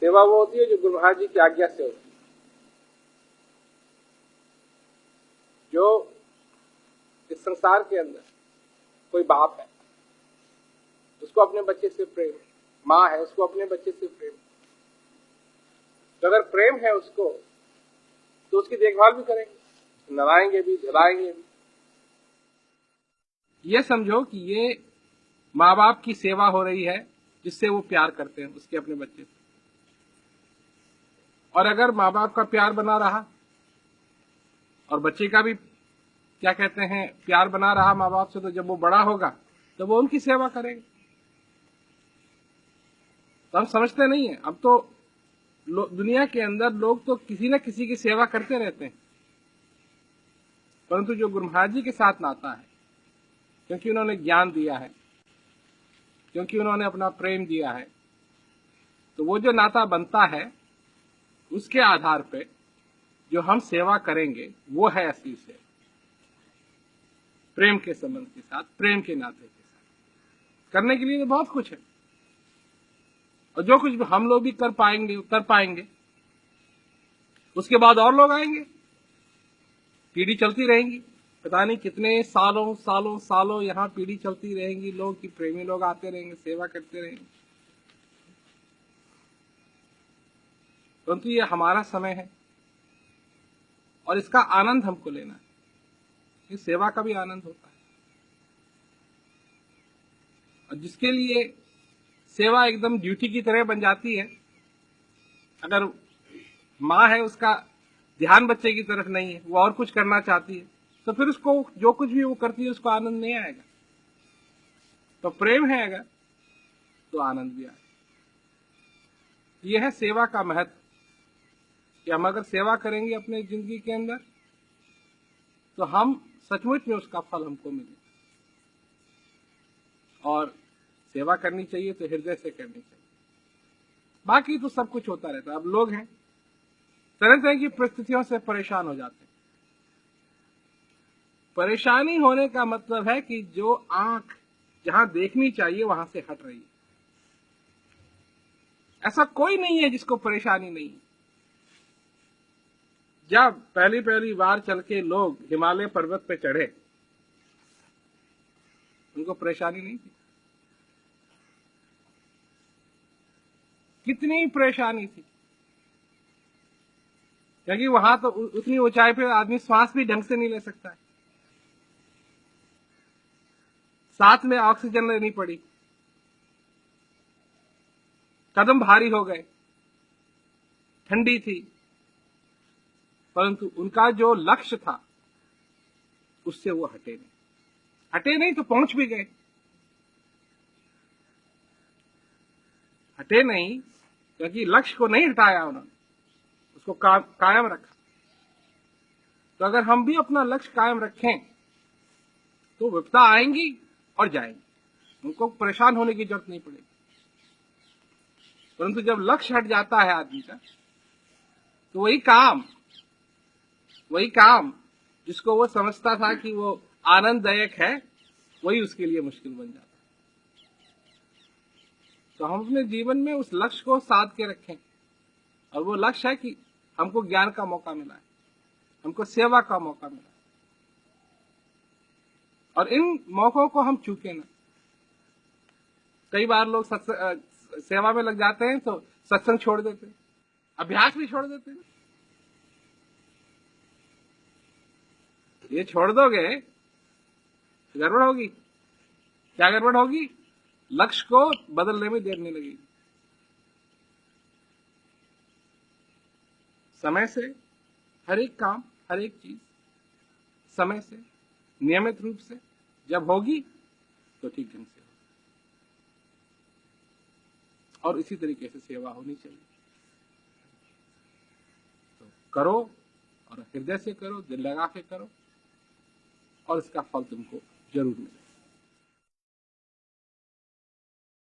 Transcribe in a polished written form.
सेवा वो होती है जो गुरु महाराज जी की आज्ञा से होती है। जो इस संसार के अंदर कोई बाप है उसको अपने बच्चे से प्रेम, माँ है उसको अपने बच्चे से प्रेम, तो अगर प्रेम है उसको तो उसकी देखभाल भी करेंगे, नहलाएंगे भी, धुलाएंगे भी। ये समझो कि ये माँ बाप की सेवा हो रही है जिससे वो प्यार करते हैं उसके अपने बच्चे से। और अगर माँ बाप का प्यार बना रहा और बच्चे का भी क्या कहते हैं प्यार बना रहा माँ बाप से, तो जब वो बड़ा होगा तो वो उनकी सेवा करेगा। तो हम समझते नहीं है। अब तो दुनिया के अंदर लोग तो किसी न किसी की सेवा करते रहते हैं, परंतु जो गुरु महाराज जी के साथ नाता है, क्योंकि उन्होंने ज्ञान दिया है, क्योंकि उन्होंने अपना प्रेम दिया है, तो वो जो नाता बनता है उसके आधार पे जो हम सेवा करेंगे वो है असली सेवा। प्रेम के संबंध के साथ, प्रेम के नाते के साथ करने के लिए तो बहुत कुछ है, और जो कुछ हम लोग भी कर पाएंगे उसके बाद और लोग आएंगे, पीढ़ी चलती रहेंगी, पता नहीं कितने सालों सालों सालों यहाँ पीढ़ी चलती रहेंगी, लोग की प्रेमी लोग आते रहेंगे, सेवा करते रहेंगे। परंतु ये हमारा समय है और इसका आनंद हमको लेना है। इस सेवा का भी आनंद होता है, और जिसके लिए सेवा एकदम ड्यूटी की तरह बन जाती है, अगर माँ है उसका ध्यान बच्चे की तरफ नहीं है, वो और कुछ करना चाहती है, तो फिर उसको जो कुछ भी वो करती है उसको आनंद नहीं आएगा। तो प्रेम है अगर तो आनंद भी आएगा। यह है सेवा का महत्व कि हम अगर सेवा करेंगे अपने जिंदगी के अंदर तो हम सचमुच में उसका फल हमको मिले। और सेवा करनी चाहिए तो हृदय से करनी चाहिए, बाकी तो सब कुछ होता रहता है। अब लोग हैं तरह तरह की परिस्थितियों से परेशान हो जाते हैं। परेशानी होने का मतलब है कि जो आंख जहां देखनी चाहिए वहां से हट रही है। ऐसा कोई नहीं है जिसको परेशानी नहीं है। जब पहली बार चल के लोग हिमालय पर्वत पे चढ़े उनको परेशानी नहीं थी, कितनी परेशानी थी, क्योंकि वहां तो उतनी ऊंचाई पे आदमी श्वास भी ढंग से नहीं ले सकता है, साथ में ऑक्सीजन लेनी पड़ी, कदम भारी हो गए, ठंडी थी, परंतु उनका जो लक्ष्य था उससे वो हटे नहीं तो पहुंच भी गए। हटे नहीं क्योंकि लक्ष्य को नहीं हटाया उन्होंने, उसको कायम रखा। तो अगर हम भी अपना लक्ष्य कायम रखें तो विपदा आएंगी और जाएंगी, उनको परेशान होने की जरूरत नहीं पड़ेगी। परंतु जब लक्ष्य हट जाता है आदमी का तो वही काम जिसको वो समझता था कि वो आनंददायक है, वही उसके लिए मुश्किल बन जाता है। तो हम अपने जीवन में उस लक्ष्य को साध के रखें, और वो लक्ष्य है कि हमको ज्ञान का मौका मिला है, हमको सेवा का मौका मिला है, और इन मौकों को हम चूके ना। कई बार लोग सेवा में लग जाते हैं तो सत्संग छोड़ देते हैं, अभ्यास भी छोड़ देते हैं। ये छोड़ दोगे गड़बड़ होगी। क्या गड़बड़ होगी? लक्ष्य को बदलने में देर नहीं लगेगी। समय से हर एक काम, हर एक चीज समय से नियमित रूप से जब होगी तो ठीक ढंग से होगी, और इसी तरीके से सेवा होनी चाहिए। तो करो, और हृदय से करो, दिल लगा के करो, और इसका फल तुमको जरूर मिलेगा।